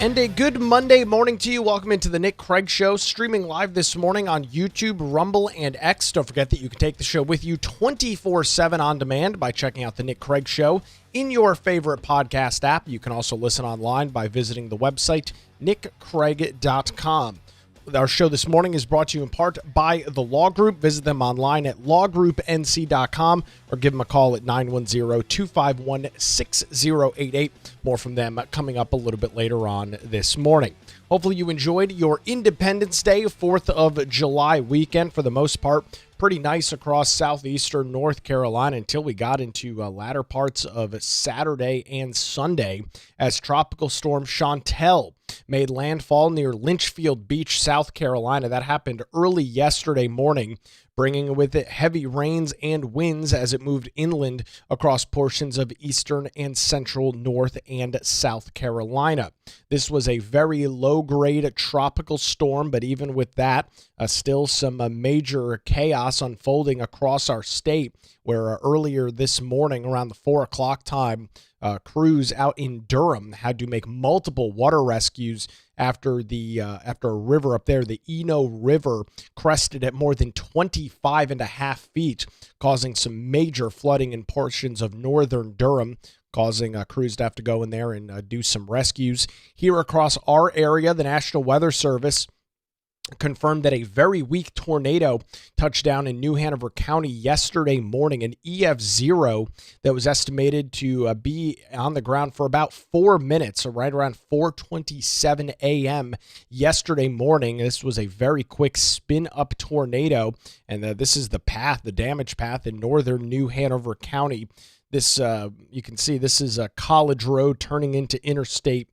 And a good Monday morning to you. Welcome into the Nick Craig Show, streaming live this morning on YouTube, Rumble, and X. Don't forget that you can take the show with you 24/7 on demand by checking out the Nick Craig Show in your favorite podcast app. You can also listen online by visiting the website, nickcraig.com. Our show this morning is brought to you in part by The Law Group. Visit them online at lawgroupnc.com or give them a call at 910-251-6088. More from them coming up a little bit later on this morning. Hopefully you enjoyed your Independence Day, 4th of July weekend for the most part. Pretty nice across southeastern North Carolina until we got into latter parts of Saturday and Sunday as Tropical Storm Chantel made landfall near Lynchfield Beach, South Carolina. That happened early yesterday morning, bringing with it heavy rains and winds as it moved inland across portions of eastern and central North and South Carolina. This was a very low-grade tropical storm, but even with that, still some major chaos unfolding across our state, where earlier this morning around the 4 o'clock time, crews out in Durham had to make multiple water rescues after a river up there, the Eno River, crested at more than 25.5 feet, causing some major flooding in portions of northern Durham, causing crews to have to go in there and do some rescues. Here across our area, the National Weather Service confirmed that a very weak tornado touched down in New Hanover County yesterday morning, an EF0 that was estimated to be on the ground for about 4 minutes, so right around 4:27 a.m. yesterday morning. This was a very quick spin-up tornado, and this is the damage path in northern New Hanover County. This, you can see this is a College Road turning into Interstate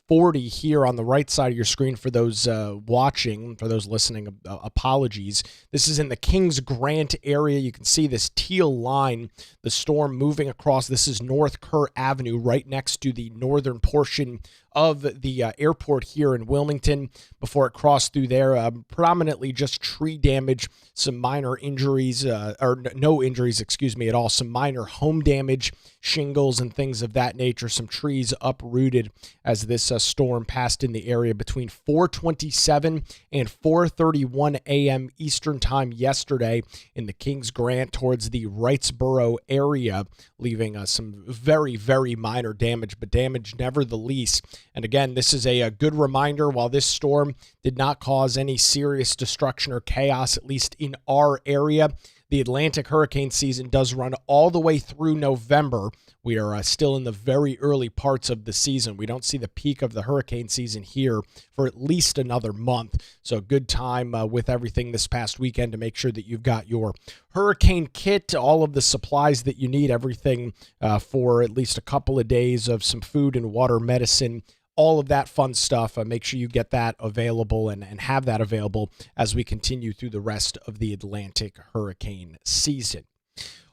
40 here on the right side of your screen for those watching. For those listening, apologies. This is in the Kings Grant area. You can see this teal line, the storm moving across. This is North Kerr Avenue, right next to the northern portion of the airport here in Wilmington before it crossed through there. Predominantly just tree damage, some minor injuries, or no injuries, at all. Some minor home damage, shingles and things of that nature. Some trees uprooted as this storm passed in the area between 4:27 and 4:31 a.m. Eastern Time yesterday in the Kings Grant towards the Wrightsboro area, leaving some very, very minor damage, but damage nevertheless. And again, this is a good reminder, while this storm did not cause any serious destruction or chaos, at least in our area, the Atlantic hurricane season does run all the way through November. We are still in the very early parts of the season. We don't see the peak of the hurricane season here for at least another month. So good time with everything this past weekend to make sure that you've got your hurricane kit, all of the supplies that you need, everything for at least a couple of days of some food and water, medicine, all of that fun stuff. Make sure you get that available and have that available as we continue through the rest of the Atlantic hurricane season.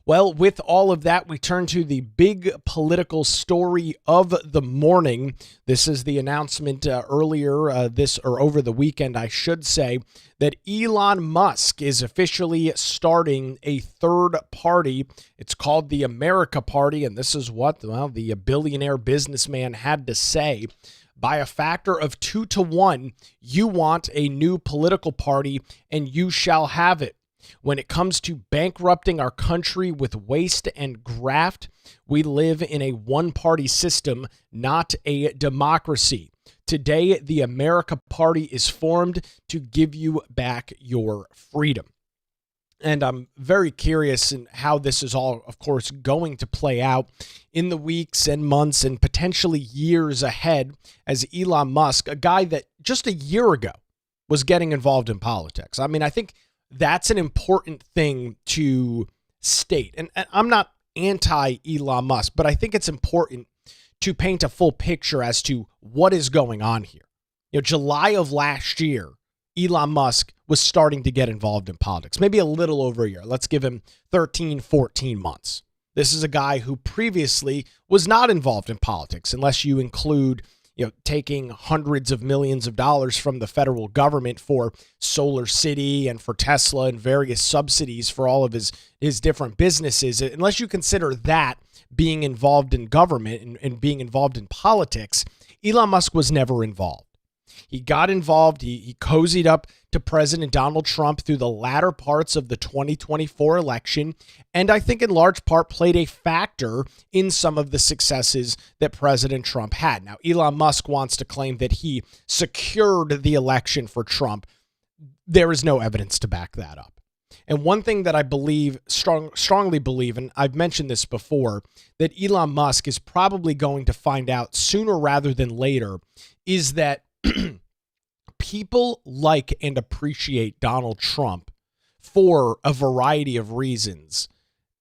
Well, with all of that, we turn to the big political story of the morning. This is the announcement earlier over the weekend, I should say, that Elon Musk is officially starting a third party. It's called the America Party, and this is what, the billionaire businessman had to say. By a factor of 2-1, you want a new political party, and you shall have it. When it comes to bankrupting our country with waste and graft, we live in a one-party system, not a democracy. Today, the America Party is formed to give you back your freedom. And I'm very curious in how this is all, of course, going to play out in the weeks and months and potentially years ahead, as Elon Musk, a guy that just a year ago was getting involved in politics. I mean, I think that's an important thing to state. And I'm not anti-Elon Musk, but I think it's important to paint a full picture as to what is going on here. July of last year, Elon Musk was starting to get involved in politics, maybe a little over a year. Let's give him 13, 14 months. This is a guy who previously was not involved in politics, unless you include taking hundreds of millions of dollars from the federal government for Solar City and for Tesla and various subsidies for all of his different businesses. Unless you consider that being involved in government and being involved in politics, Elon Musk was never involved. He got involved. He cozied up to President Donald Trump through the latter parts of the 2024 election, and I think in large part played a factor in some of the successes that President Trump had. Now, Elon Musk wants to claim that he secured the election for Trump. There is no evidence to back that up. And one thing that I strongly believe, and I've mentioned this before, that Elon Musk is probably going to find out sooner rather than later, is that people like and appreciate Donald Trump for a variety of reasons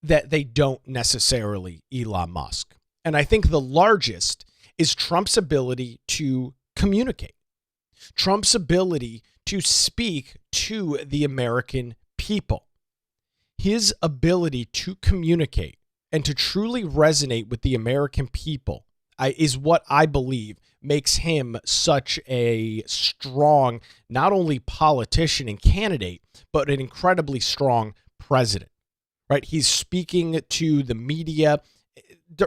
that they don't necessarily Elon Musk. And I think the largest is Trump's ability to communicate, Trump's ability to speak to the American people. His ability to communicate and to truly resonate with the American people is what I believe makes him such a strong, not only politician and candidate, but an incredibly strong president, right? He's speaking to the media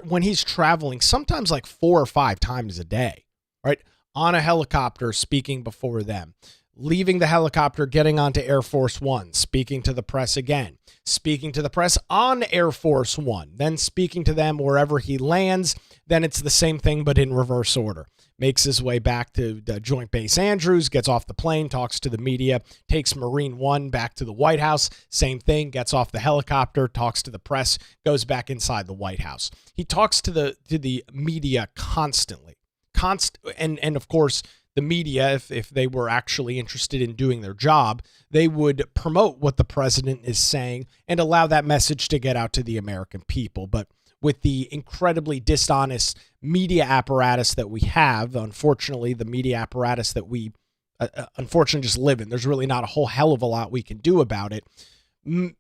when he's traveling, sometimes like 4 or 5 times a day, right? On a helicopter, speaking before them, leaving the helicopter, getting onto Air Force One, speaking to the press again, speaking to the press on Air Force One, then speaking to them wherever he lands. Then it's the same thing, but in reverse order. Makes his way back to the Joint Base Andrews, gets off the plane, talks to the media, takes Marine One back to the White House. Same thing, gets off the helicopter, talks to the press, goes back inside the White House. He talks to the media constantly. And of course, the media, if they were actually interested in doing their job, they would promote what the president is saying and allow that message to get out to the American people. But with the incredibly dishonest media apparatus that we have, unfortunately, the media apparatus that we unfortunately just live in, there's really not a whole hell of a lot we can do about it.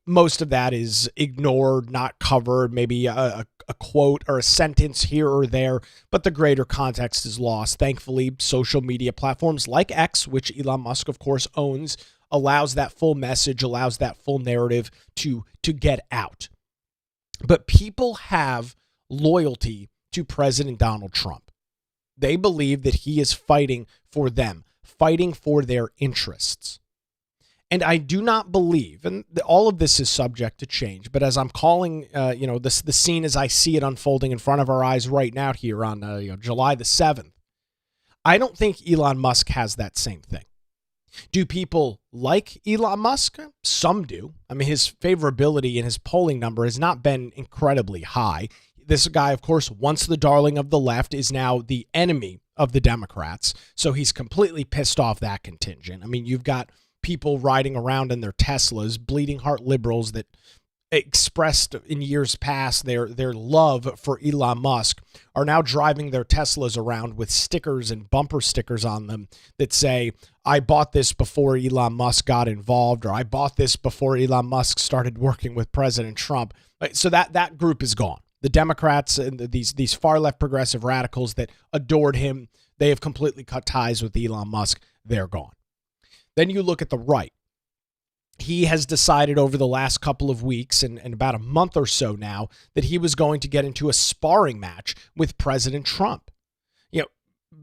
Most of that is ignored, not covered, maybe a quote or a sentence here or there, but the greater context is lost. Thankfully, social media platforms like X, which Elon Musk, of course, owns, allows that full message, allows that full narrative to get out. But people have loyalty to President Donald Trump. They believe that he is fighting for them, fighting for their interests. And I do not believe, and all of this is subject to change, but as I'm calling, the scene as I see it unfolding in front of our eyes right now here on July the 7th, I don't think Elon Musk has that same thing. Do people like Elon Musk? Some do. I mean, his favorability and his polling number has not been incredibly high. This guy, of course, once the darling of the left, is now the enemy of the Democrats. So he's completely pissed off that contingent. I mean, you've got people riding around in their Teslas, bleeding heart liberals that expressed in years past their love for Elon Musk are now driving their Teslas around with stickers and bumper stickers on them that say, I bought this before Elon Musk got involved, or I bought this before Elon Musk started working with President Trump. So that group is gone. The Democrats and these far left progressive radicals that adored him, they have completely cut ties with Elon Musk. They're gone. Then you look at the right. He has decided over the last couple of weeks and about a month or so now that he was going to get into a sparring match with President Trump.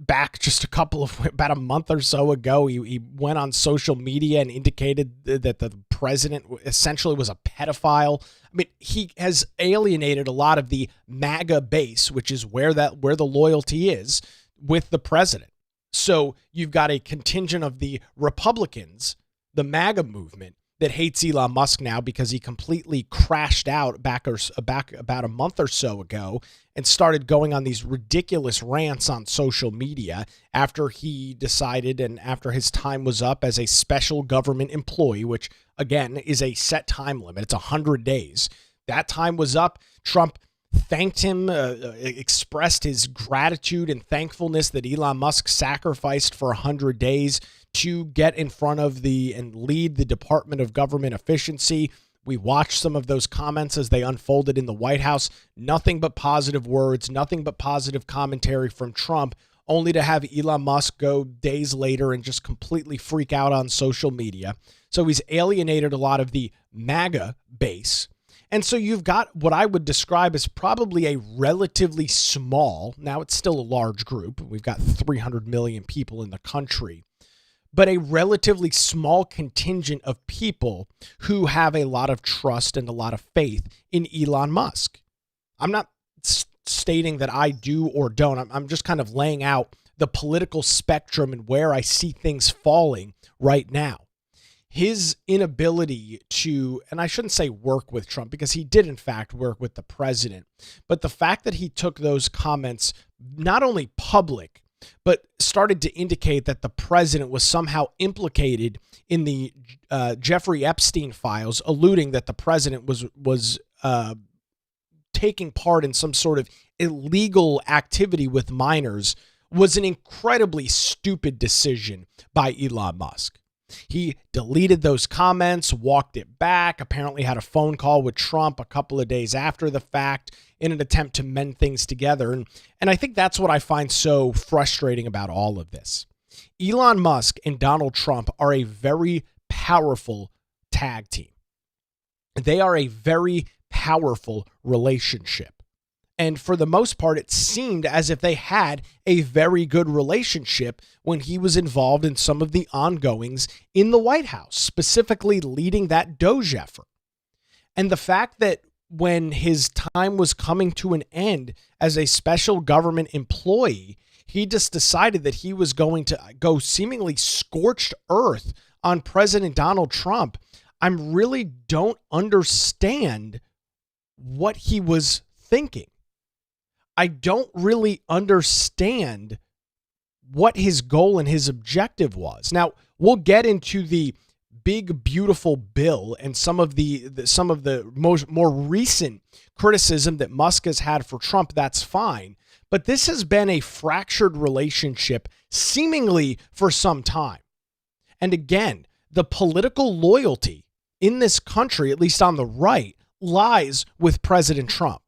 Back just about a month or so ago, he went on social media and indicated that the president essentially was a pedophile. I mean, he has alienated a lot of the MAGA base, which is where the loyalty is with the president. So you've got a contingent of the Republicans, the MAGA movement, that hates Elon Musk now because he completely crashed out back about a month or so ago and started going on these ridiculous rants on social media after he decided and after his time was up as a special government employee, which again is a set time limit. It's 100 days. That time was up. Trump thanked him, expressed his gratitude and thankfulness that Elon Musk sacrificed for 100 days to get in front of and lead the Department of Government Efficiency. We watched some of those comments as they unfolded in the White House. Nothing but positive words, nothing but positive commentary from Trump, only to have Elon Musk go days later and just completely freak out on social media. So he's alienated a lot of the MAGA base. And so you've got what I would describe as probably a relatively small, now it's still a large group. We've got 300 million people in the country, but a relatively small contingent of people who have a lot of trust and a lot of faith in Elon Musk. I'm not stating that I do or don't. I'm just kind of laying out the political spectrum and where I see things falling right now. His inability to, and I shouldn't say work with Trump, because he did in fact work with the president, but the fact that he took those comments not only public, but started to indicate that the president was somehow implicated in the Jeffrey Epstein files, alluding that the president was taking part in some sort of illegal activity with minors, was an incredibly stupid decision by Elon Musk. He deleted those comments, walked it back, apparently had a phone call with Trump a couple of days after the fact in an attempt to mend things together. And I think that's what I find so frustrating about all of this. Elon Musk and Donald Trump are a very powerful tag team. They are a very powerful relationship. And for the most part, it seemed as if they had a very good relationship when he was involved in some of the ongoings in the White House, specifically leading that DOJ effort. And the fact that when his time was coming to an end as a special government employee, he just decided that he was going to go seemingly scorched earth on President Donald Trump. I really don't understand what he was thinking. I don't really understand what his goal and his objective was. Now, we'll get into the big, beautiful bill and some of the more recent criticism that Musk has had for Trump. That's fine. But this has been a fractured relationship seemingly for some time. And again, the political loyalty in this country, at least on the right, lies with President Trump.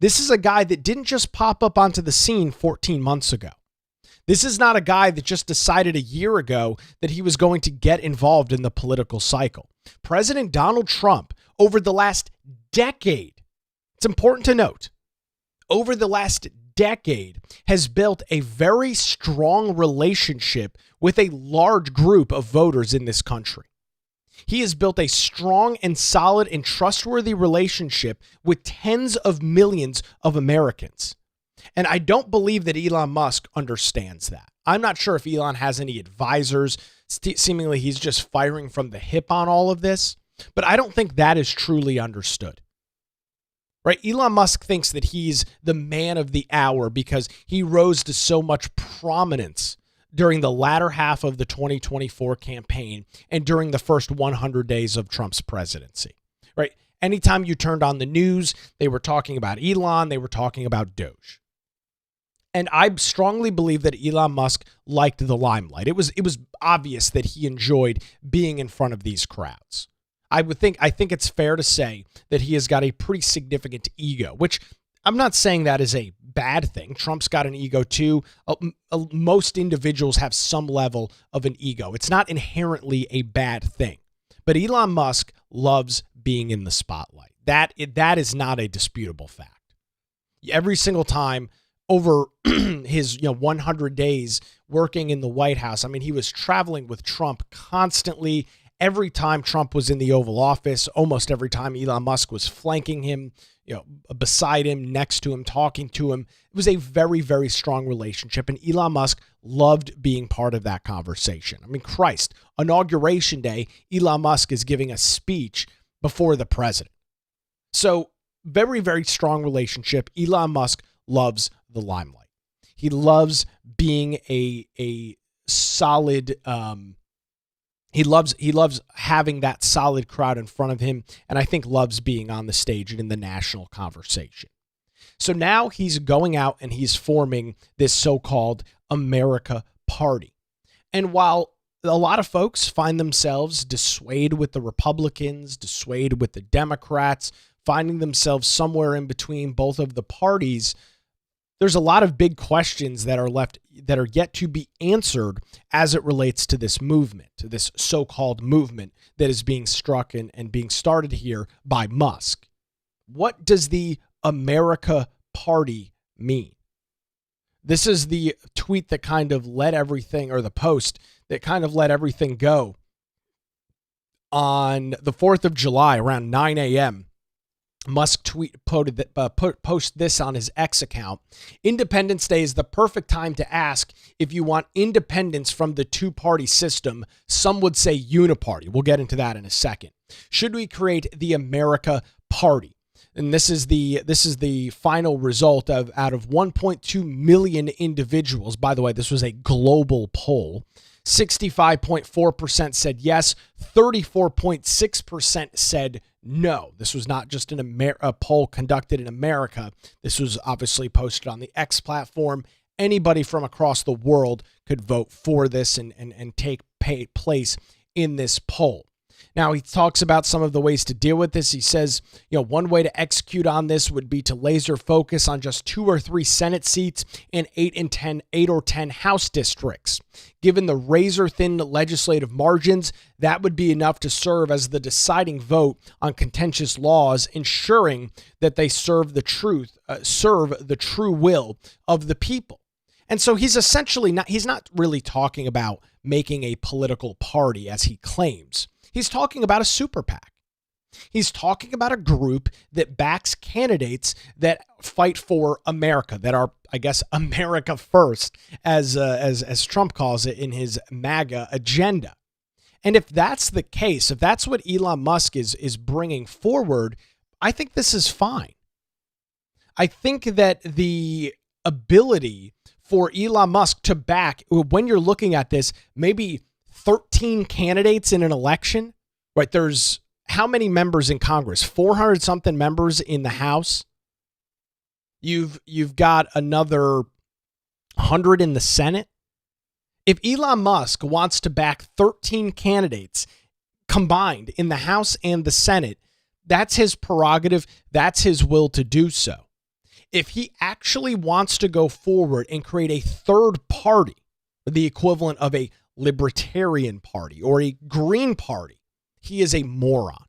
This is a guy that didn't just pop up onto the scene 14 months ago. This is not a guy that just decided a year ago that he was going to get involved in the political cycle. President Donald Trump, over the last decade, it's important to note, over the last decade, has built a very strong relationship with a large group of voters in this country. He has built a strong and solid and trustworthy relationship with tens of millions of Americans. And I don't believe that Elon Musk understands that. I'm not sure if Elon has any advisors. Seemingly he's just firing from the hip on all of this. But I don't think that is truly understood. Right? Elon Musk thinks that he's the man of the hour because he rose to so much prominence during the latter half of the 2024 campaign and during the first 100 days of Trump's presidency, right? Anytime you turned on the news, they were talking about Elon, they were talking about Doge. And I strongly believe that Elon Musk liked the limelight. It was obvious that he enjoyed being in front of these crowds. I think it's fair to say that he has got a pretty significant ego, which I'm not saying that is a bad thing. Trump's got an ego too. Most individuals have some level of an ego. It's not inherently a bad thing. But Elon Musk loves being in the spotlight. That is not a disputable fact. Every single time over his 100 days working in the White House, I mean, he was traveling with Trump constantly. Every time Trump was in the Oval Office, almost every time Elon Musk was flanking him, beside him, next to him, talking to him. It was a very, very strong relationship, and Elon Musk loved being part of that conversation. I mean, Christ, Inauguration Day, Elon Musk is giving a speech before the president. So, very, very strong relationship. Elon Musk loves the limelight. He loves being a solid He loves having that solid crowd in front of him, and I think loves being on the stage and in the national conversation. So now he's going out and he's forming this so-called America Party. And while a lot of folks find themselves dissuaded with the Republicans, dissuaded with the Democrats, finding themselves somewhere in between both of the parties, there's a lot of big questions that are yet to be answered as it relates to this movement, to this so-called movement that is being struck and being started here by Musk. What does the America Party mean? This is the tweet that kind of let everything, or the post that kind of let everything go. On the 4th of July, around 9 a.m., Musk post this on his X account. Independence Day is the perfect time to ask if you want independence from the two-party system. Some would say uniparty. We'll get into that in a second. Should we create the America Party? And this is the final result of out of 1.2 million individuals. By the way, this was a global poll. 65.4% said yes. 34.6% said no. This was not just a poll conducted in America. This was obviously posted on the X platform. Anybody from across the world could vote for this and take place in this poll. Now, he talks about some of the ways to deal with this. He says, one way to execute on this would be to laser focus on just 2 or 3 Senate seats and 8 or 10 House districts. Given the razor-thin legislative margins, that would be enough to serve as the deciding vote on contentious laws, ensuring that they serve the true will of the people. And so he's not really talking about making a political party as he claims. He's talking about a super PAC. He's talking about a group that backs candidates that fight for America, that are, I guess, America first, as Trump calls it in his MAGA agenda. And if that's the case, if that's what Elon Musk is bringing forward, I think this is fine. I think that the ability for Elon Musk to back, when you're looking at this, maybe 13 candidates in an election, right? There's how many members in Congress? 400 something members in the House. You've got another 100 in the Senate. If Elon Musk wants to back 13 candidates combined in the House and the Senate, that's his prerogative. That's his will to do so. If he actually wants to go forward and create a third party, the equivalent of a Libertarian Party or a Green Party, he is a moron.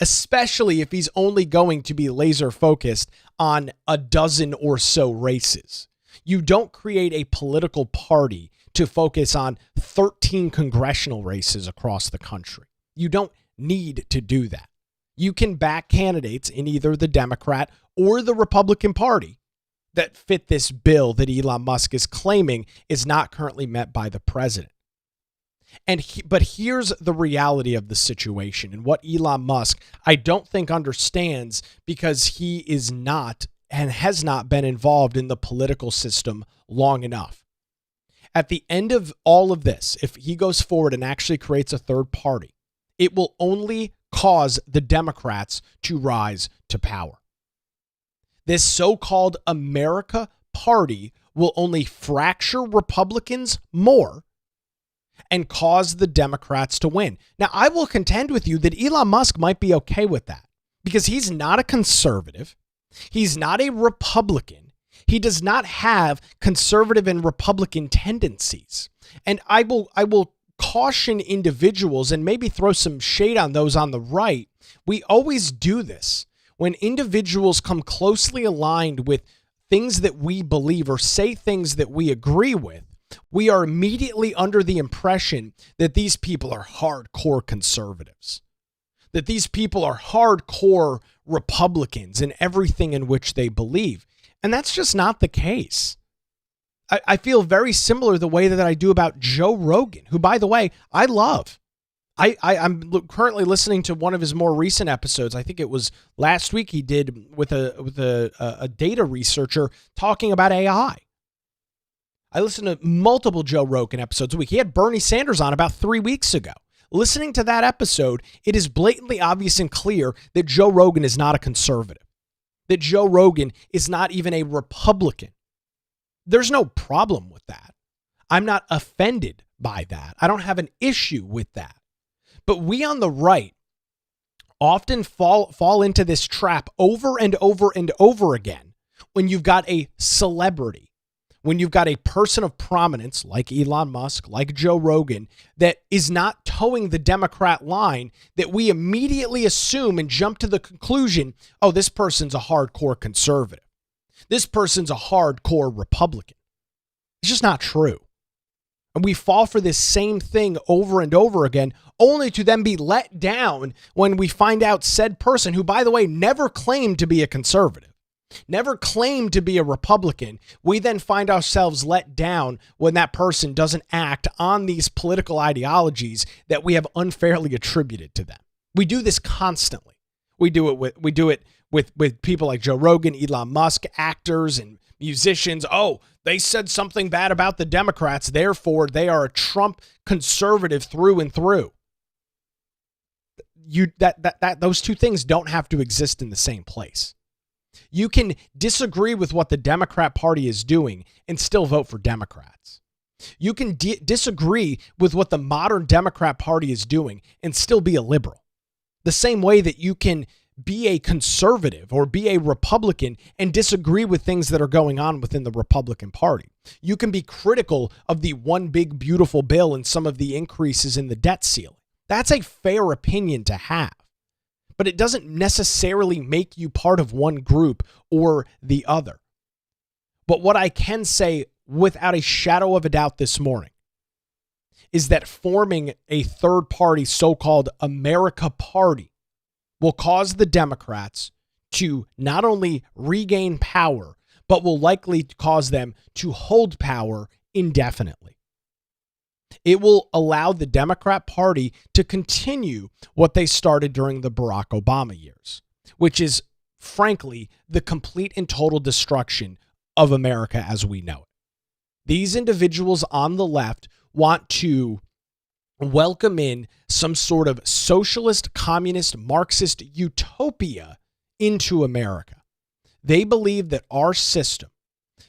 Especially if he's only going to be laser focused on a dozen or so races. You don't create a political party to focus on 13 congressional races across the country. You don't need to do that. You can back candidates in either the Democrat or the Republican Party that fit this bill that Elon Musk is claiming is not currently met by the president. But here's the reality of the situation and what Elon Musk, I don't think, understands, because he is not and has not been involved in the political system long enough. At the end of all of this, if he goes forward and actually creates a third party, it will only cause the Democrats to rise to power. This so-called America Party will only fracture Republicans more and cause the Democrats to win. Now, I will contend with you that Elon Musk might be okay with that because he's not a conservative. He's not a Republican. He does not have conservative and Republican tendencies. And I will caution individuals and maybe throw some shade on those on the right. We always do this. When individuals come closely aligned with things that we believe or say things that we agree with, we are immediately under the impression that these people are hardcore conservatives, that these people are hardcore Republicans in everything in which they believe. And that's just not the case. I feel very similar the way that I do about Joe Rogan, who, by the way, I love. I'm currently listening to one of his more recent episodes. I think it was last week he did with a data researcher talking about AI. I listen to multiple Joe Rogan episodes a week. He had Bernie Sanders on about 3 weeks ago. Listening to that episode, it is blatantly obvious and clear that Joe Rogan is not a conservative, that Joe Rogan is not even a Republican. There's no problem with that. I'm not offended by that. I don't have an issue with that. But we on the right often fall into this trap over and over and over again when you've got a celebrity when you've got a person of prominence like Elon Musk, like Joe Rogan, that is not towing the Democrat line, that we immediately assume and jump to the conclusion, oh, this person's a hardcore conservative. This person's a hardcore Republican. It's just not true. And we fall for this same thing over and over again, only to then be let down when we find out said person, who, by the way, never claimed to be a conservative, never claimed to be a Republican, we then find ourselves let down when that person doesn't act on these political ideologies that we have unfairly attributed to them. We do this constantly. We do it with people like Joe Rogan, Elon Musk, actors and musicians. Oh, they said something bad about the Democrats, therefore they are a Trump conservative through and through. Those two things don't have to exist in the same place. You can disagree with what the Democrat Party is doing and still vote for Democrats. You can disagree with what the modern Democrat Party is doing and still be a liberal. The same way that you can be a conservative or be a Republican and disagree with things that are going on within the Republican Party. You can be critical of the one big beautiful bill and some of the increases in the debt ceiling. That's a fair opinion to have, but it doesn't necessarily make you part of one group or the other. But what I can say without a shadow of a doubt this morning is that forming a third party, so-called America Party, will cause the Democrats to not only regain power, but will likely cause them to hold power indefinitely. It will allow the Democrat Party to continue what they started during the Barack Obama years, which is, frankly, the complete and total destruction of America as we know it. These individuals on the left want to welcome in some sort of socialist, communist, Marxist utopia into America. They believe that our system,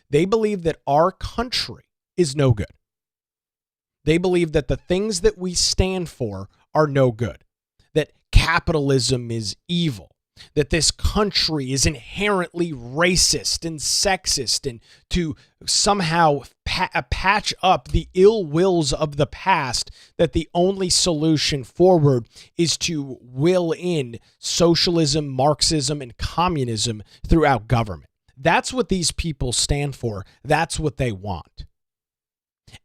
they believe that our country is no good. They believe that the things that we stand for are no good, that capitalism is evil, that this country is inherently racist and sexist, and to somehow patch up the ill wills of the past, that the only solution forward is to will in socialism, Marxism, and communism throughout government. That's what these people stand for. That's what they want.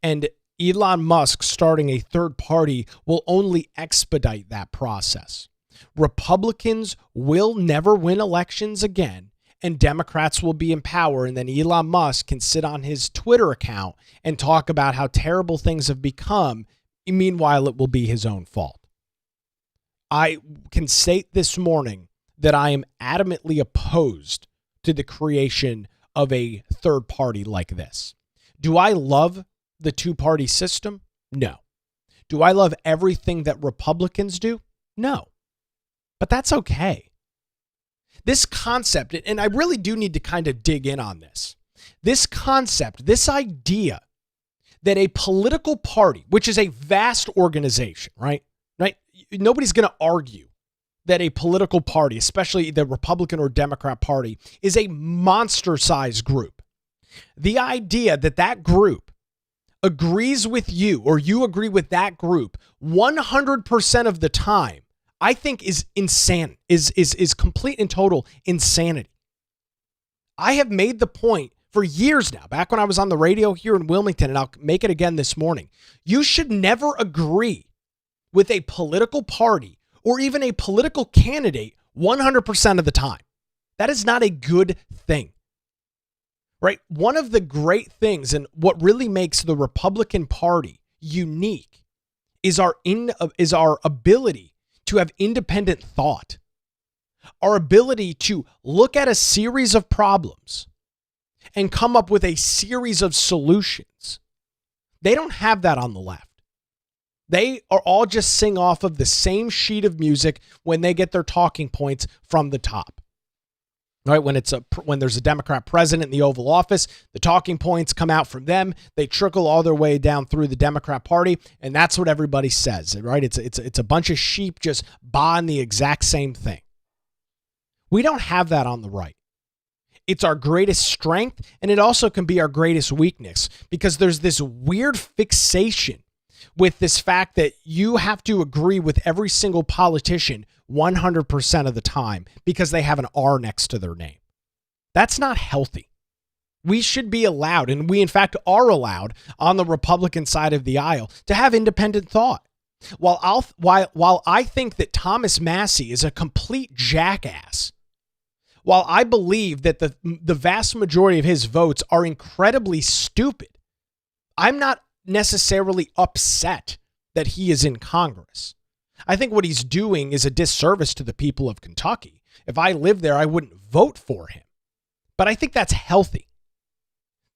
And Elon Musk starting a third party will only expedite that process. Republicans will never win elections again, and Democrats will be in power, and then Elon Musk can sit on his Twitter account and talk about how terrible things have become. Meanwhile, it will be his own fault. I can state this morning that I am adamantly opposed to the creation of a third party like this. Do I love the two-party system? No. Do I love everything that Republicans do? No. But that's okay. This concept, and I really do need to kind of dig in on this. This concept, this idea that a political party, which is a vast organization, right? Nobody's going to argue that a political party, especially the Republican or Democrat Party, is a monster-sized group. The idea that that group agrees with you or you agree with that group 100% of the time, I think is insane, is complete and total insanity. I have made the point for years now, back when I was on the radio here in Wilmington, and I'll make it again this morning. You should never agree with a political party or even a political candidate 100% of the time. That is not a good thing. Right? One of the great things and what really makes the Republican Party unique is our ability to have independent thought, our ability to look at a series of problems and come up with a series of solutions. They don't have that on the left. They are all just sing off of the same sheet of music when they get their talking points from the top. Right? When there's a Democrat president in the Oval Office, the talking points come out from them. They trickle all their way down through the Democrat Party, and that's what everybody says. Right? It's a bunch of sheep just baaing the exact same thing. We don't have that on the right. It's our greatest strength, and it also can be our greatest weakness, because there's this weird fixation with this fact that you have to agree with every single politician 100% of the time because they have an R next to their name. That's not healthy. We should be allowed, and we in fact are allowed on the Republican side of the aisle, to have independent thought. While I think that Thomas Massie is a complete jackass, while I believe that the vast majority of his votes are incredibly stupid, I'm not necessarily upset that he is in Congress. I think what he's doing is a disservice to the people of Kentucky. If I lived there, I wouldn't vote for him. But I think that's healthy,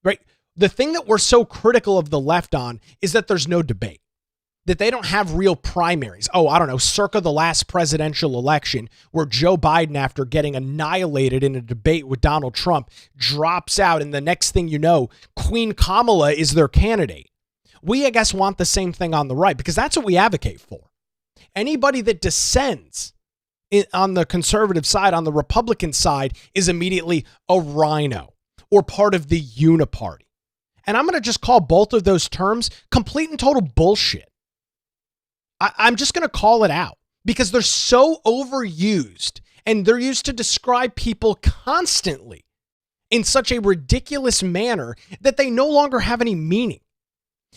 right? The thing that we're so critical of the left on is that there's no debate, that they don't have real primaries. Oh, I don't know, circa the last presidential election where Joe Biden, after getting annihilated in a debate with Donald Trump, drops out, and the next thing you know, Queen Kamala is their candidate. We, I guess, want the same thing on the right, because that's what we advocate for. Anybody that descends on the conservative side, on the Republican side, is immediately a rhino or part of the uniparty. And I'm going to just call both of those terms complete and total bullshit. I'm just going to call it out, because they're so overused, and they're used to describe people constantly in such a ridiculous manner that they no longer have any meaning.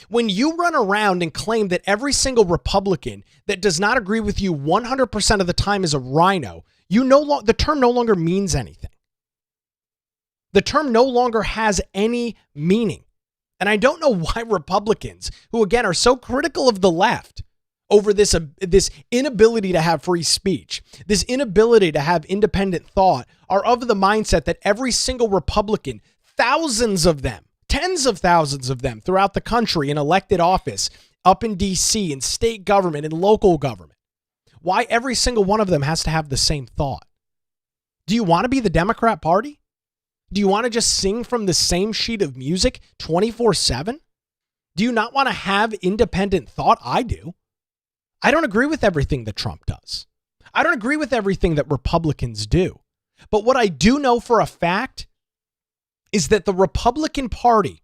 When you run around and claim that every single Republican that does not agree with you 100% of the time is a rhino, the term no longer means anything. The term no longer has any meaning. And I don't know why Republicans, who again are so critical of the left over this inability to have free speech, this inability to have independent thought, are of the mindset that every single Republican, thousands of them, tens of thousands of them throughout the country in elected office, up in DC, in state government, in local government, why every single one of them has to have the same thought. Do you want to be the Democrat Party? Do you want to just sing from the same sheet of music 24/7? Do you not want to have independent thought? I do. I don't agree with everything that Trump does. I don't agree with everything that Republicans do. But what I do know for a fact is that the Republican Party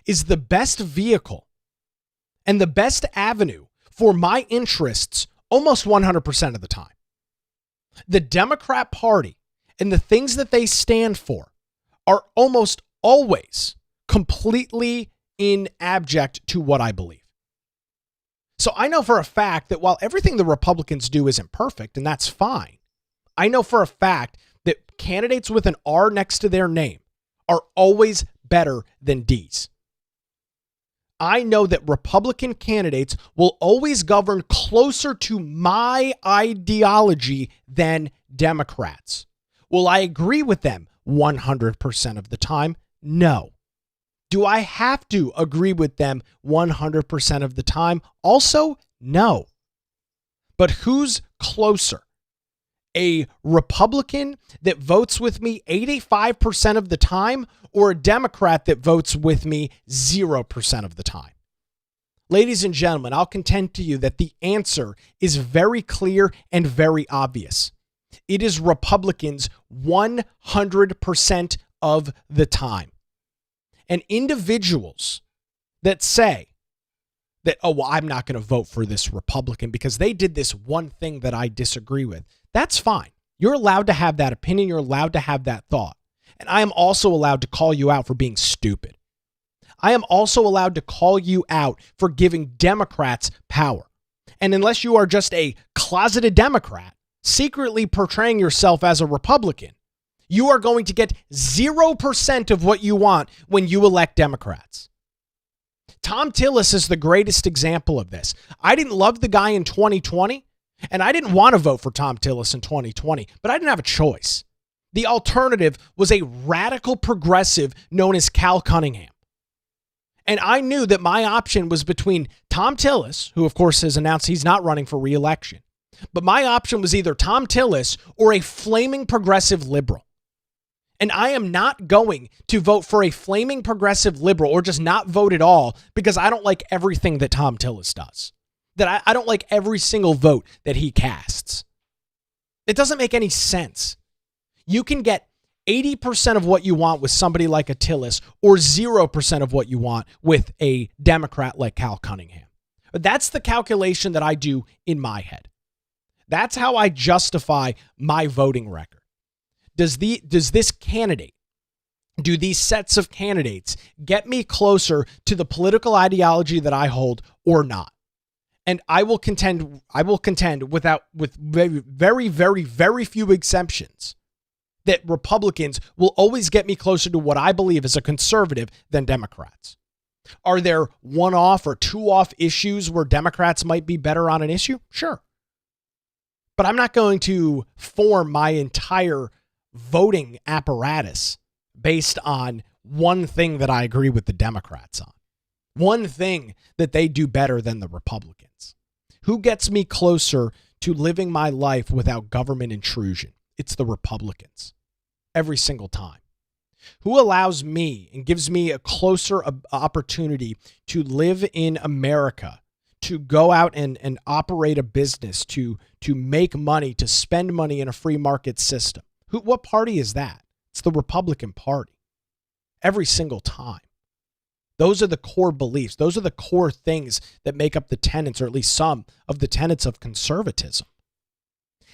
is the best vehicle and the best avenue for my interests almost 100% of the time. The Democrat Party and the things that they stand for are almost always completely inabject to what I believe. So I know for a fact that while everything the Republicans do isn't perfect, and that's fine, I know for a fact that candidates with an R next to their name are always better than D's. I know that Republican candidates will always govern closer to my ideology than Democrats. Will I agree with them 100% of the time? No. Do I have to agree with them 100% of the time? Also, no. But who's closer? A Republican that votes with me 85% of the time, or a Democrat that votes with me 0% of the time? Ladies and gentlemen, I'll contend to you that the answer is very clear and very obvious. It is Republicans 100% of the time. And individuals that say that, oh, well, I'm not going to vote for this Republican because they did this one thing that I disagree with, that's fine. You're allowed to have that opinion. You're allowed to have that thought. And I am also allowed to call you out for being stupid. I am also allowed to call you out for giving Democrats power. And unless you are just a closeted Democrat, secretly portraying yourself as a Republican, you are going to get 0% of what you want when you elect Democrats. Tom Tillis is the greatest example of this. I didn't love the guy in 2020, and I didn't want to vote for Tom Tillis in 2020, but I didn't have a choice. The alternative was a radical progressive known as Cal Cunningham. And I knew that my option was between Tom Tillis, who of course has announced he's not running for re-election, but my option was either Tom Tillis or a flaming progressive liberal. And I am not going to vote for a flaming progressive liberal or just not vote at all because I don't like everything that Tom Tillis does. That I don't like every single vote that he casts. It doesn't make any sense. You can get 80% of what you want with somebody like a Tillis, or 0% of what you want with a Democrat like Cal Cunningham. That's the calculation that I do in my head. That's how I justify my voting record. Does this candidate, do these sets of candidates get me closer to the political ideology that I hold or not? And I will contend with very, very, very few exceptions that Republicans will always get me closer to what I believe is a conservative than Democrats. Are there one-off or two-off issues where Democrats might be better on an issue? Sure. But I'm not going to form my entire voting apparatus based on one thing that I agree with the Democrats on. One thing that they do better than the Republicans. Who gets me closer to living my life without government intrusion? It's the Republicans. Every single time. Who allows me and gives me a closer opportunity to live in America, to go out and operate a business, to make money, to spend money in a free market system? What party is that? It's the Republican Party. Every single time. Those are the core beliefs. Those are the core things that make up the tenets, or at least some of the tenets of conservatism.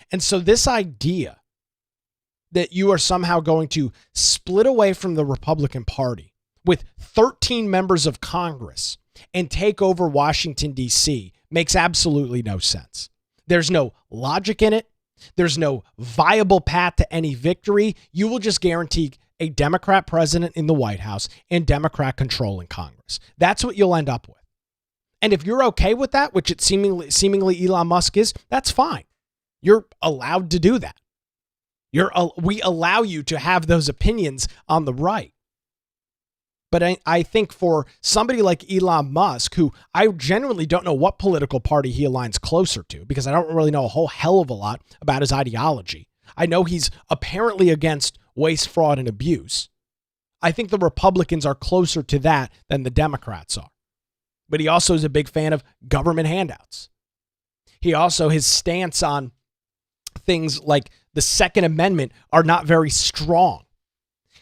And so this idea that you are somehow going to split away from the Republican Party with 13 members of Congress and take over Washington, D.C. makes absolutely no sense. There's no logic in it. There's no viable path to any victory. You will just guarantee a Democrat president in the White House and Democrat control in Congress. That's what you'll end up with. And if you're okay with that, which it seemingly Elon Musk is, that's fine. You're allowed to do that. We allow you to have those opinions on the right. But I think for somebody like Elon Musk, who I genuinely don't know what political party he aligns closer to, because I don't really know a whole hell of a lot about his ideology. I know he's apparently against waste, fraud, and abuse. I think the Republicans are closer to that than the Democrats are. But he also is a big fan of government handouts. His stance on things like the Second Amendment are not very strong.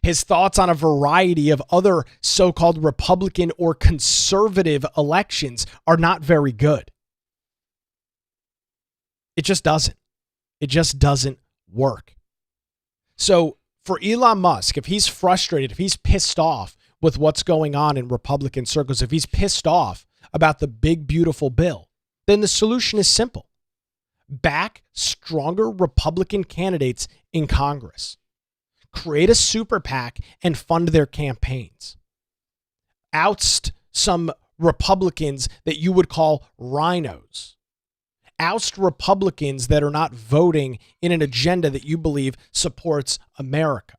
His thoughts on a variety of other so-called Republican or conservative elections are not very good. It just doesn't. It just doesn't work. So for Elon Musk, if he's frustrated, if he's pissed off with what's going on in Republican circles, if he's pissed off about the big, beautiful bill, then the solution is simple. Back stronger Republican candidates in Congress. Create a super PAC and fund their campaigns. Oust some Republicans that you would call rhinos. Oust Republicans that are not voting in an agenda that you believe supports America.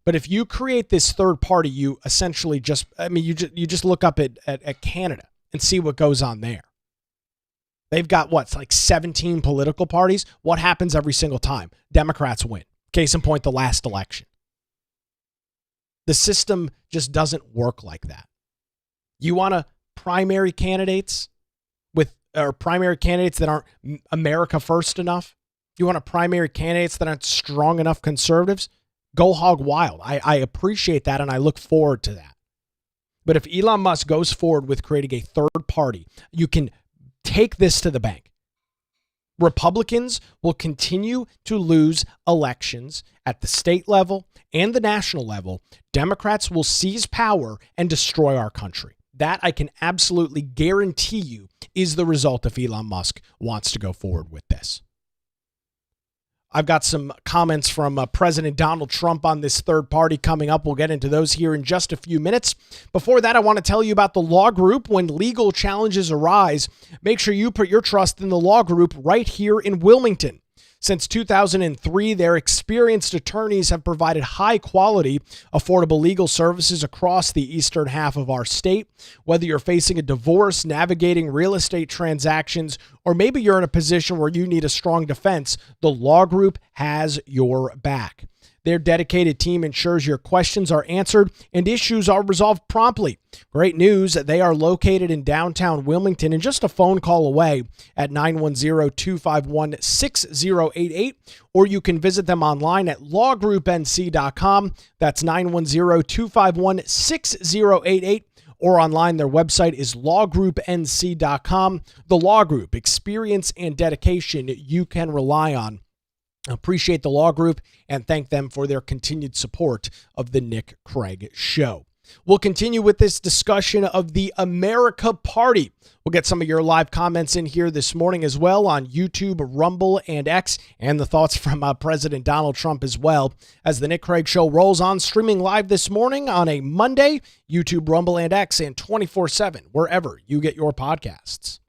But if you create this third party, you essentially you just look up at Canada and see what goes on there. They've got like 17 political parties. What happens every single time? Democrats win. Case in point, the last election. The system just doesn't work like that. You want primary candidates primary candidates that aren't America first enough? You want primary candidates that aren't strong enough conservatives? Go hog wild. I appreciate that and I look forward to that. But if Elon Musk goes forward with creating a third party, you can take this to the bank. Republicans will continue to lose elections at the state level and the national level. Democrats will seize power and destroy our country. That I can absolutely guarantee you is the result if Elon Musk wants to go forward with this. I've got some comments from President Donald Trump on this third party coming up. We'll get into those here in just a few minutes. Before that, I want to tell you about the Law Group. When legal challenges arise, make sure you put your trust in the Law Group right here in Wilmington. Since 2003, their experienced attorneys have provided high-quality, affordable legal services across the eastern half of our state. Whether you're facing a divorce, navigating real estate transactions, or maybe you're in a position where you need a strong defense, the Law Group has your back. Their dedicated team ensures your questions are answered and issues are resolved promptly. Great news, they are located in downtown Wilmington and just a phone call away at 910-251-6088, or you can visit them online at lawgroupnc.com. That's 910-251-6088. Or online, their website is lawgroupnc.com. The Law Group, experience and dedication you can rely on. Appreciate the Law Group and thank them for their continued support of the Nick Craig Show. We'll continue with this discussion of the America Party. We'll get some of your live comments in here this morning as well on YouTube, Rumble, and X, and the thoughts from President Donald Trump as well as the Nick Craig Show rolls on, streaming live this morning on a Monday, YouTube, Rumble, and X, and 24/7, wherever you get your podcasts.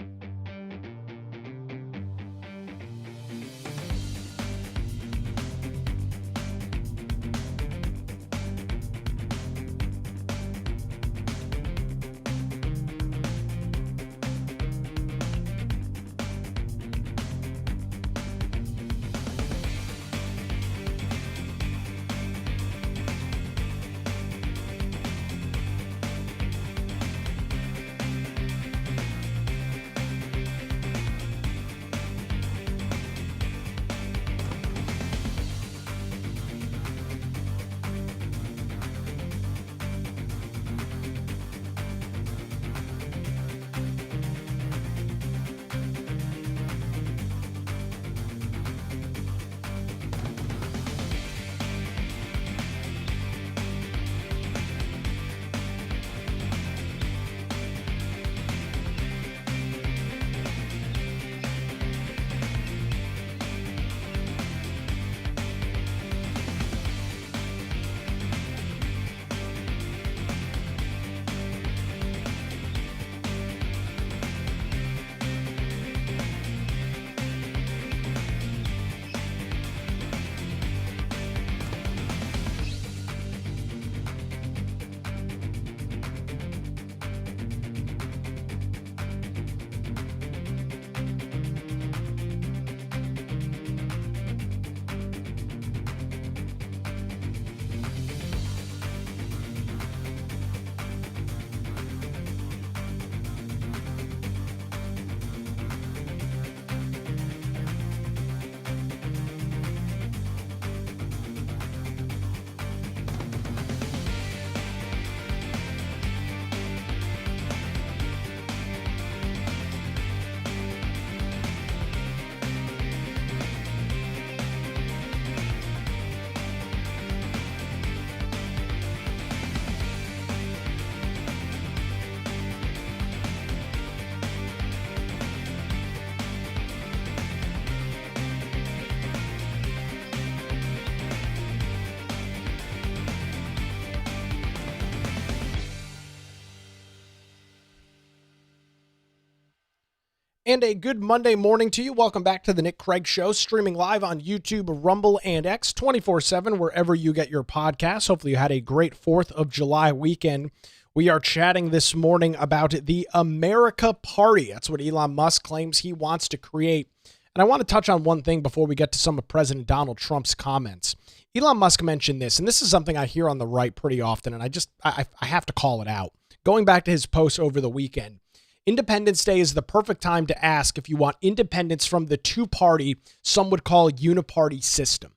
And a good Monday morning to you. Welcome back to the Nick Craig Show, streaming live on YouTube, Rumble, and X, 24/7, wherever you get your podcasts. Hopefully you had a great 4th of July weekend. We are chatting this morning about the America Party. That's what Elon Musk claims he wants to create. And I want to touch on one thing before we get to some of President Donald Trump's comments. Elon Musk mentioned this, and this is something I hear on the right pretty often, and I have to call it out. Going back to his post over the weekend, Independence Day is the perfect time to ask if you want independence from the two-party, some would call uniparty system.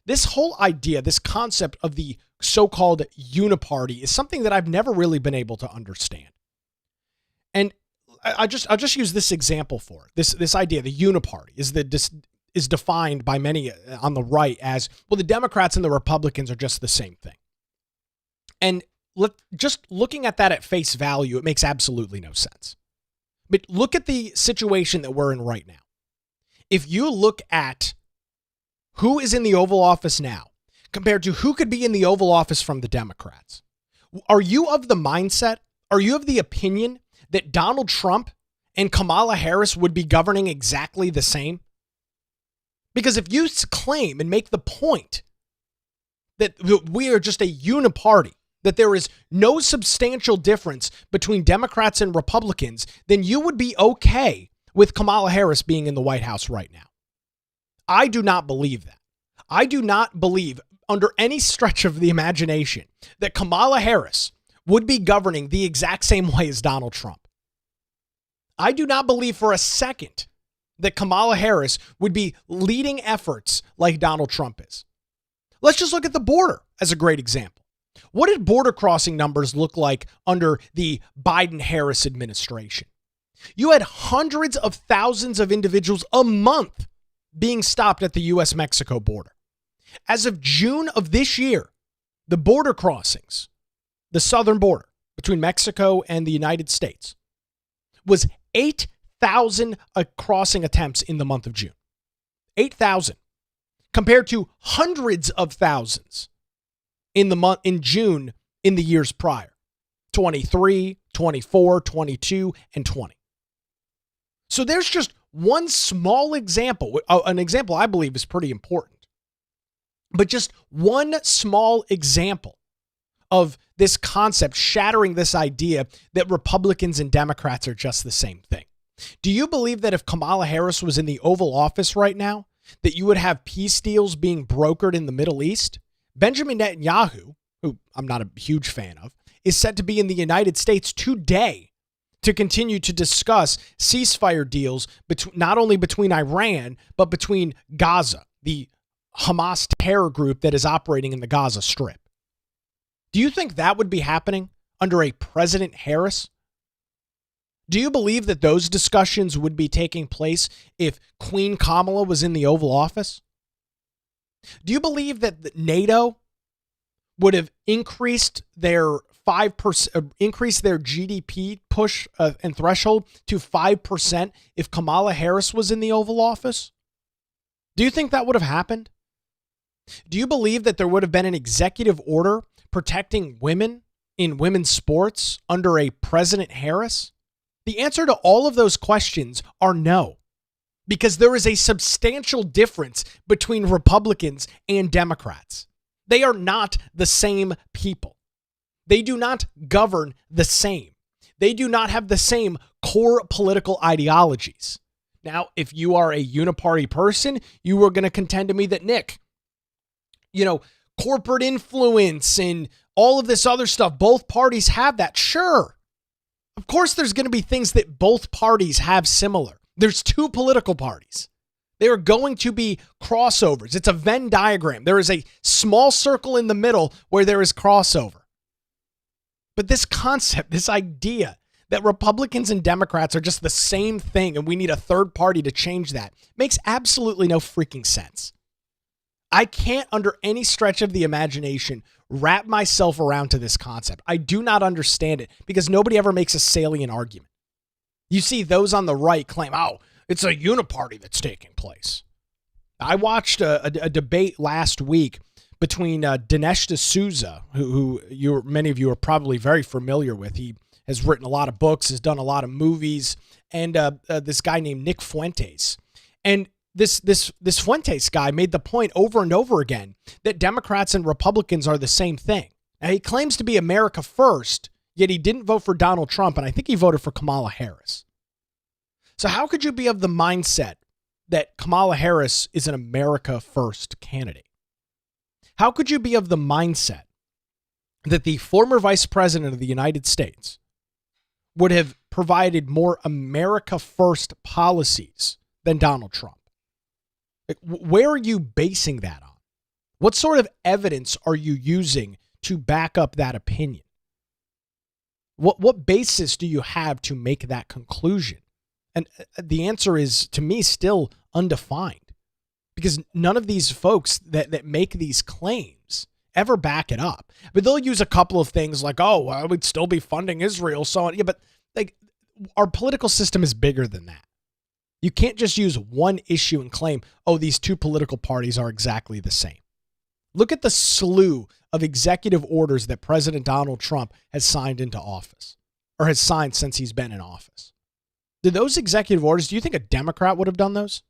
This whole idea, this concept of the so-called uniparty is something that I've never really been able to understand. And I'll just use this example for it. This idea, the uniparty, is defined by many on the right as, well, the Democrats and the Republicans are just the same thing. And just looking at that at face value, it makes absolutely no sense. But look at the situation that we're in right now. If you look at who is in the Oval Office now compared to who could be in the Oval Office from the Democrats, are you of the mindset, are you of the opinion that Donald Trump and Kamala Harris would be governing exactly the same? Because if you claim and make the point that we are just a uniparty, that there is no substantial difference between Democrats and Republicans, then you would be okay with Kamala Harris being in the White House right now. I do not believe that. I do not believe, under any stretch of the imagination that Kamala Harris would be governing the exact same way as Donald Trump. I do not believe for a second that Kamala Harris would be leading efforts like Donald Trump is. Let's just look at the border as a great example. What did border crossing numbers look like under the Biden-Harris administration? You had hundreds of thousands of individuals a month being stopped at the U.S.-Mexico border. As of June of this year, the border crossings, the southern border between Mexico and the United States, was 8,000 crossing attempts in the month of June. 8,000 compared to hundreds of thousands in June in the years prior. 23, 24, 22, and 20. So there's just one small example, an example I believe is pretty important, but just one small example of this concept shattering this idea that Republicans and Democrats are just the same thing. Do you believe that if Kamala Harris was in the Oval Office right now, that you would have peace deals being brokered in the Middle East? Benjamin Netanyahu, who I'm not a huge fan of, is set to be in the United States today to continue to discuss ceasefire deals not only between Iran, but between Gaza, the Hamas terror group that is operating in the Gaza Strip. Do you think that would be happening under a President Harris? Do you believe that those discussions would be taking place if Queen Kamala was in the Oval Office? Do you believe that NATO would have increased their 5%, increased their GDP push and threshold to 5% if Kamala Harris was in the Oval Office? Do you think that would have happened? Do you believe that there would have been an executive order protecting women in women's sports under a President Harris? The answer to all of those questions are no, because there is a substantial difference between Republicans and Democrats. They are not the same people. They do not govern the same. They do not have the same core political ideologies. Now, if you are a uniparty person, you are going to contend to me that, Nick, corporate influence and all of this other stuff, both parties have that. Sure. Of course, there's going to be things that both parties have similar. There's two political parties. There are going to be crossovers. It's a Venn diagram. There is a small circle in the middle where there is crossover. But this concept, this idea that Republicans and Democrats are just the same thing and we need a third party to change that makes absolutely no freaking sense. I can't, under any stretch of the imagination, wrap myself around to this concept. I do not understand it because nobody ever makes a salient argument. You see those on the right claim, oh, it's a uniparty that's taking place. I watched a debate last week between Dinesh D'Souza, who many of you are probably very familiar with. He has written a lot of books, has done a lot of movies, and this guy named Nick Fuentes. And this Fuentes guy made the point over and over again that Democrats and Republicans are the same thing. Now, he claims to be America first, yet he didn't vote for Donald Trump, and I think he voted for Kamala Harris. So how could you be of the mindset that Kamala Harris is an America first candidate? How could you be of the mindset that the former vice president of the United States would have provided more America first policies than Donald Trump? Where are you basing that on? What sort of evidence are you using to back up that opinion? What basis do you have to make that conclusion? And the answer is, to me, still undefined, because none of these folks that make these claims ever back it up. But they'll use a couple of things like, oh, I would still be funding Israel, so on. Yeah, but our political system is bigger than that. You can't just use one issue and claim, oh, these two political parties are exactly the same. Look at the slew of executive orders that President Donald Trump has signed into office, or has signed since he's been in office. Did those executive orders, do you think a Democrat would have done those?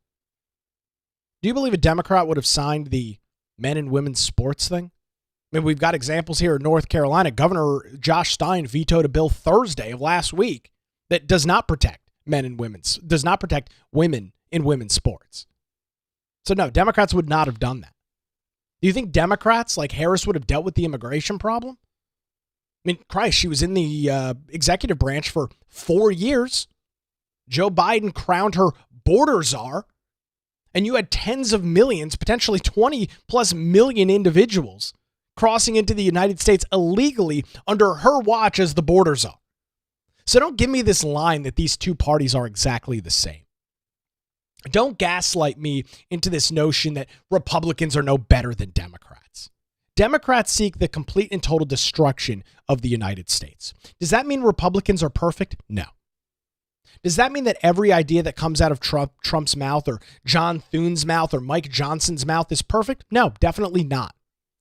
Do you believe a Democrat would have signed the men and women's sports thing? I mean, we've got examples here in North Carolina. Governor Josh Stein vetoed a bill Thursday of last week that does not protect does not protect women in women's sports. So no, Democrats would not have done that. Do you think Democrats like Harris would have dealt with the immigration problem? I mean, Christ, she was in the executive branch for 4 years. Joe Biden crowned her border czar. And you had tens of millions, potentially 20 plus million individuals crossing into the United States illegally under her watch as the border czar. So don't give me this line that these two parties are exactly the same. Don't gaslight me into this notion that Republicans are no better than Democrats. Democrats seek the complete and total destruction of the United States. Does that mean Republicans are perfect? No. Does that mean that every idea that comes out of Trump's mouth or John Thune's mouth or Mike Johnson's mouth is perfect? No, definitely not.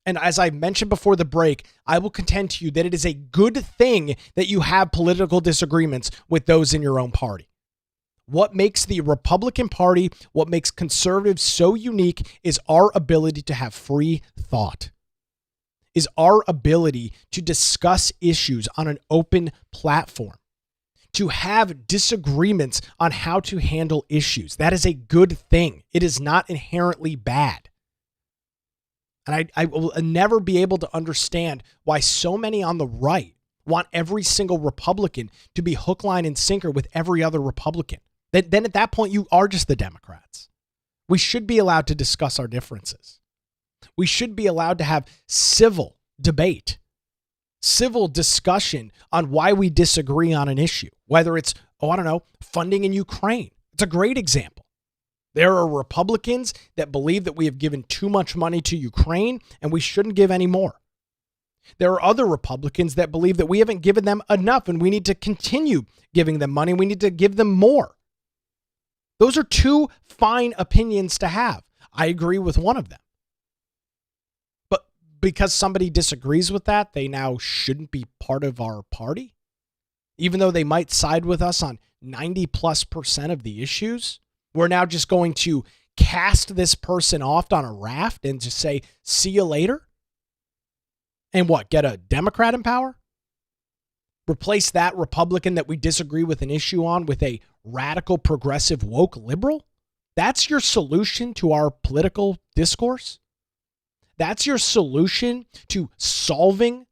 And as I mentioned before the break, I will contend to you that it is a good thing that you have political disagreements with those in your own party. What makes the Republican Party, what makes conservatives so unique is our ability to have free thought, is our ability to discuss issues on an open platform, to have disagreements on how to handle issues. That is a good thing. It is not inherently bad. And I will never be able to understand why so many on the right want every single Republican to be hook, line, and sinker with every other Republican. Then at that point, you are just the Democrats. We should be allowed to discuss our differences. We should be allowed to have civil debate, civil discussion on why we disagree on an issue, whether it's, funding in Ukraine. It's a great example. There are Republicans that believe that we have given too much money to Ukraine and we shouldn't give any more. There are other Republicans that believe that we haven't given them enough and we need to continue giving them money. We need to give them more. Those are two fine opinions to have. I agree with one of them. But because somebody disagrees with that, they now shouldn't be part of our party? Even though they might side with us on 90+% of the issues, we're now just going to cast this person off on a raft and just say, see you later? And what, get a Democrat in power? Replace that Republican that we disagree with an issue on with a radical, progressive, woke liberal? That's your solution to our political discourse? That's your solution to solving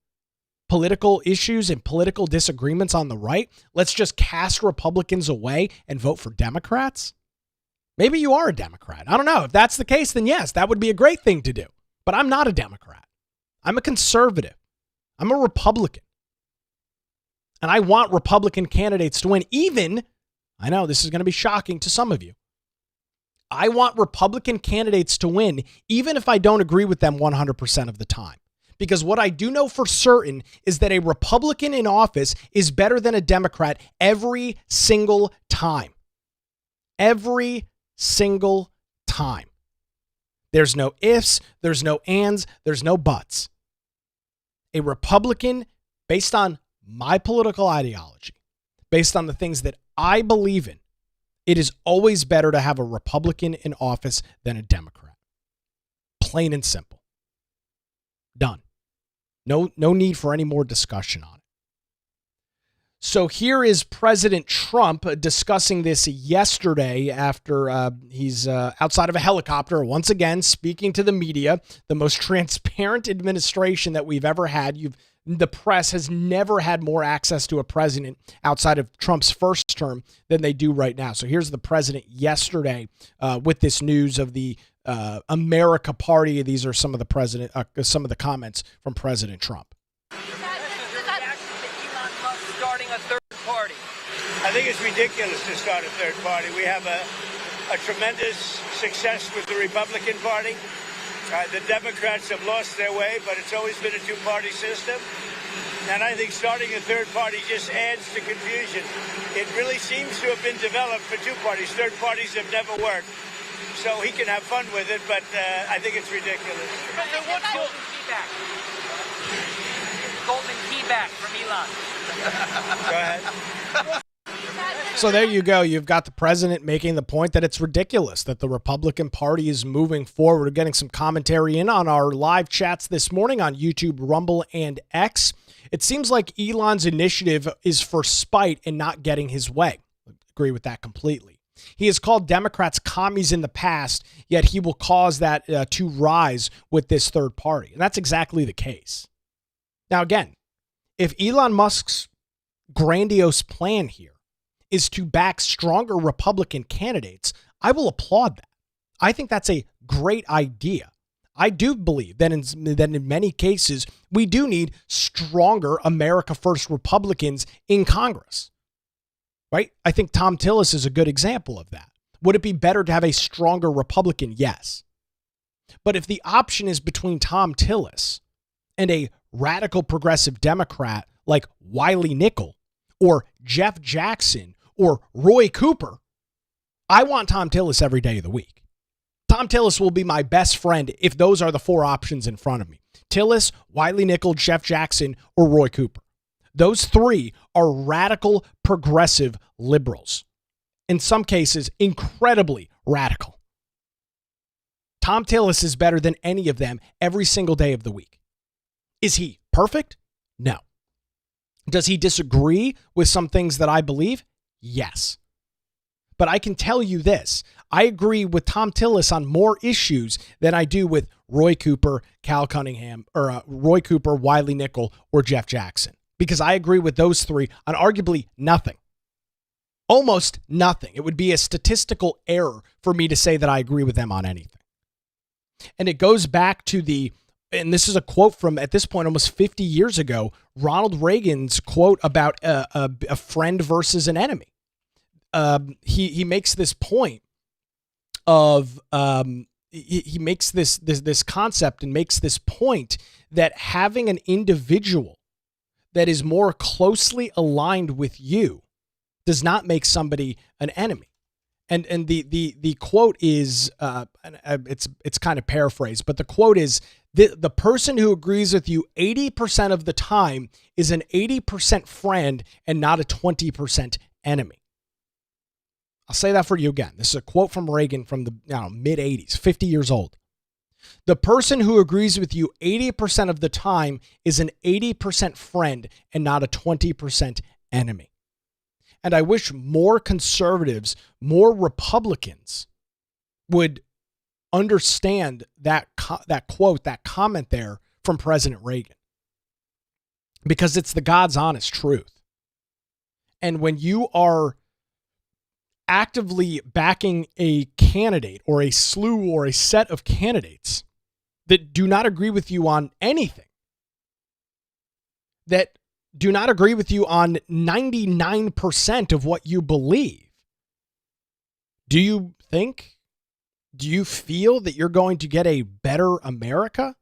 political issues and political disagreements on the right? Let's just cast Republicans away and vote for Democrats? Maybe you are a Democrat. I don't know. If that's the case, then yes, that would be a great thing to do. But I'm not a Democrat. I'm a conservative. I'm a Republican. And I want Republican candidates to win, even, I know this is going to be shocking to some of you, I want Republican candidates to win, even if I don't agree with them 100% of the time. Because what I do know for certain is that a Republican in office is better than a Democrat every single time. Every single time. There's no ifs, there's no ands, there's no buts. A Republican, based on my political ideology, based on the things that I believe in, it is always better to have a Republican in office than a Democrat. Plain and simple. Done. No need for any more discussion on it. So here is President Trump discussing this yesterday after he's outside of a helicopter, once again, speaking to the media, the most transparent administration that we've ever had. The press has never had more access to a president outside of Trump's first term than they do right now. So here's the president yesterday with this news of the America Party. These are some of the comments from President Trump. Elon Musk starting a third party. I think it's ridiculous to start a third party. We have a tremendous success with the Republican Party. The Democrats have lost their way, but it's always been a two-party system. And I think starting a third party just adds to confusion. It really seems to have been developed for two parties. Third parties have never worked. So he can have fun with it, but I think it's ridiculous. President, what's golden key back? Golden key back from Elon. Go ahead. So there you go. You've got the president making the point that it's ridiculous that the Republican Party is moving forward. We're getting some commentary in on our live chats this morning on YouTube, Rumble, and X. It seems like Elon's initiative is for spite and not getting his way. I agree with that completely. He has called Democrats commies in the past, yet he will cause that to rise with this third party. And that's exactly the case. Now, again, if Elon Musk's grandiose plan here is to back stronger Republican candidates, I will applaud that. I think that's a great idea. I do believe that in many cases, we do need stronger America First Republicans in Congress. Right? I think Tom Tillis is a good example of that. Would it be better to have a stronger Republican? Yes. But if the option is between Tom Tillis and a radical progressive Democrat like Wiley Nickel or Jeff Jackson or Roy Cooper, I want Tom Tillis every day of the week. Tom Tillis will be my best friend if those are the four options in front of me. Tillis, Wiley Nickel, Jeff Jackson, or Roy Cooper. Those three are radical progressive liberals. In some cases, incredibly radical. Tom Tillis is better than any of them every single day of the week. Is he perfect? No. Does he disagree with some things that I believe? Yes. But I can tell you this. I agree with Tom Tillis on more issues than I do with Roy Cooper, Cal Cunningham, or Roy Cooper, Wiley Nickel, or Jeff Jackson. Because I agree with those three on arguably nothing. Almost nothing. It would be a statistical error for me to say that I agree with them on anything. And it goes back to and this is a quote from, at this point, almost 50 years ago, Ronald Reagan's quote about a friend versus an enemy. He makes this point of, he makes this concept and makes this point that having an individual that is more closely aligned with you does not make somebody an enemy. And the quote is, it's kind of paraphrased, but the quote is, the person who agrees with you 80% of the time is an 80% friend and not a 20% enemy. I'll say that for you again. This is a quote from Reagan from the mid 80s, 50 years old. The person who agrees with you 80% of the time is an 80% friend and not a 20% enemy. And I wish more conservatives, more Republicans would understand that quote, that comment there from President Reagan. Because it's the God's honest truth. And when you are actively backing a candidate or a slew or a set of candidates that do not agree with you on anything, that do not agree with you on 99% of what you believe, do you feel that you're going to get a better America?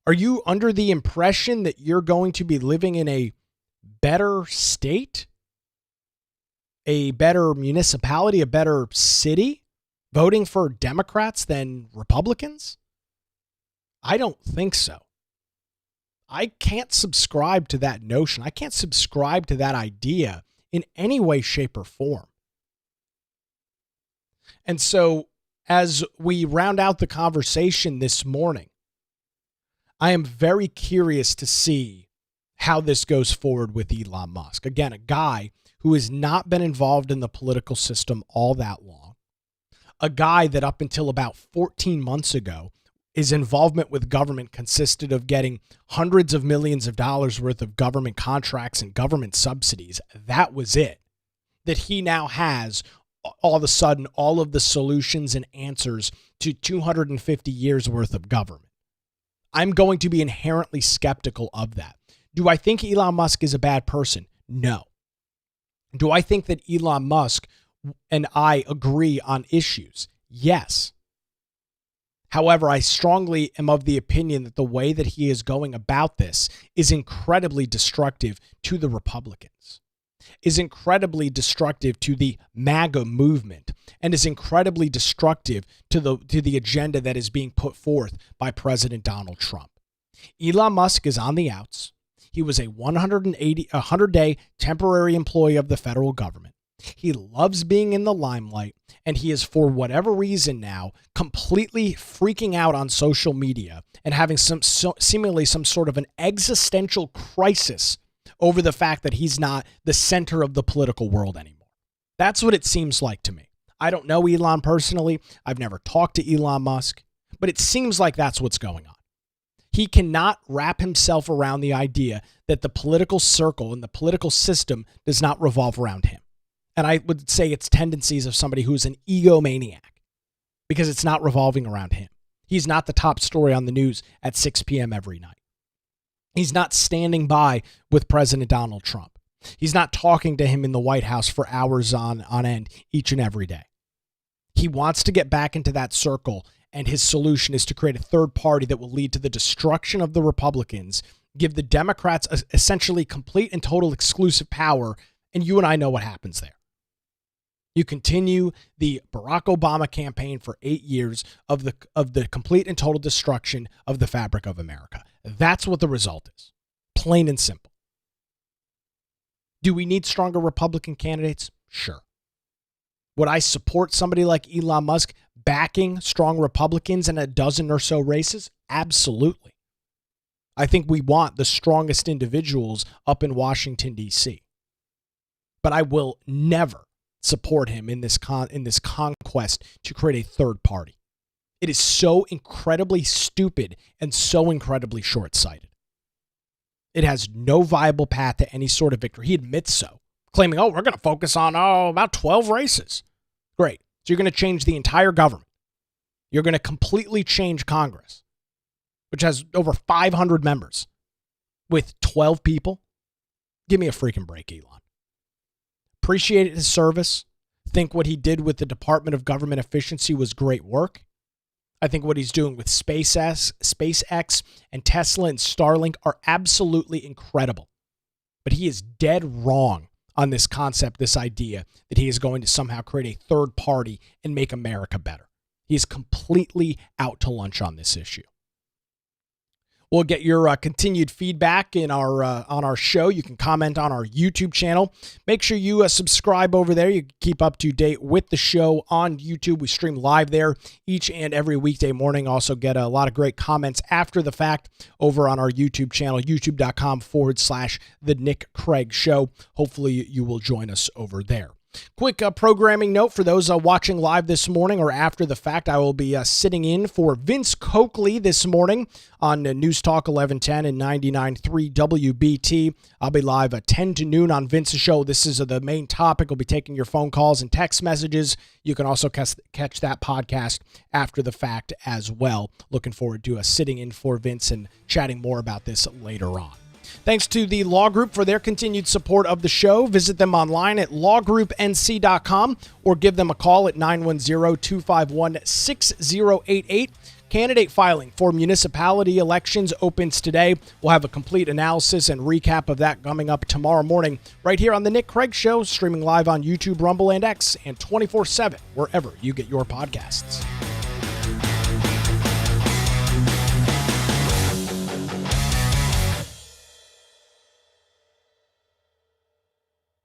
Are you under the impression that you're going to be living in a better state? A better municipality, a better city, voting for Democrats than Republicans? I don't think so. I can't subscribe to that notion. I can't subscribe to that idea in any way, shape, or form. And so, as we round out the conversation this morning, I am very curious to see how this goes forward with Elon Musk. Again, a guy who has not been involved in the political system all that long. A guy that up until about 14 months ago, his involvement with government consisted of getting hundreds of millions of dollars worth of government contracts and government subsidies. That was it. That he now has, all of a sudden, all of the solutions and answers to 250 years worth of government. I'm going to be inherently skeptical of that. Do I think Elon Musk is a bad person? No. Do I think that Elon Musk and I agree on issues? Yes. However, I strongly am of the opinion that the way that he is going about this is incredibly destructive to the Republicans, is incredibly destructive to the MAGA movement, and is incredibly destructive to the agenda that is being put forth by President Donald Trump. Elon Musk is on the outs. He was a 100-day temporary employee of the federal government. He loves being in the limelight, and he is, for whatever reason now, completely freaking out on social media and having seemingly some sort of an existential crisis over the fact that he's not the center of the political world anymore. That's what it seems like to me. I don't know Elon personally. I've never talked to Elon Musk, but it seems like that's what's going on. He cannot wrap himself around the idea that the political circle and the political system does not revolve around him. And I would say it's tendencies of somebody who's an egomaniac because it's not revolving around him. He's not the top story on the news at 6 p.m. every night. He's not standing by with President Donald Trump. He's not talking to him in the White House for hours on end each and every day. He wants to get back into that circle, and his solution is to create a third party that will lead to the destruction of the Republicans, give the Democrats essentially complete and total exclusive power, and you and I know what happens there. You continue the Barack Obama campaign for 8 years of the complete and total destruction of the fabric of America. That's what the result is. Plain and simple. Do we need stronger Republican candidates? Sure. Would I support somebody like Elon Musk backing strong Republicans in a dozen or so races? Absolutely. I think we want the strongest individuals up in Washington, D.C. But I will never support him in this conquest to create a third party. It is so incredibly stupid and so incredibly short-sighted. It has no viable path to any sort of victory. He admits so, claiming, we're going to focus on about 12 races. Great. So you're going to change the entire government. You're going to completely change Congress, which has over 500 members, with 12 people. Give me a freaking break, Elon. Appreciate his service. Think what he did with the Department of Government Efficiency was great work. I think what he's doing with SpaceX and Tesla and Starlink are absolutely incredible. But he is dead wrong on this concept, this idea that he is going to somehow create a third party and make America better. He is completely out to lunch on this issue. We'll get your continued feedback in our on our show. You can comment on our YouTube channel. Make sure you subscribe over there. You can keep up to date with the show on YouTube. We stream live there each and every weekday morning. Also get a lot of great comments after the fact over on our YouTube channel, youtube.com/The Nick Craig Show. Hopefully you will join us over there. Quick programming note for those watching live this morning or after the fact. I will be sitting in for Vince Coakley this morning on News Talk 1110 and 99.3 WBT. I'll be live at 10 to noon on Vince's show. This is the main topic. We'll be taking your phone calls and text messages. You can also catch that podcast after the fact as well. Looking forward to sitting in for Vince and chatting more about this later on. Thanks to the Law Group for their continued support of the show. Visit them online at lawgroupnc.com or give them a call at 910-251-6088. Candidate filing for municipality elections opens today. We'll have a complete analysis and recap of that coming up tomorrow morning right here on The Nick Craig Show, streaming live on YouTube, Rumble, and X, and 24/7 wherever you get your podcasts.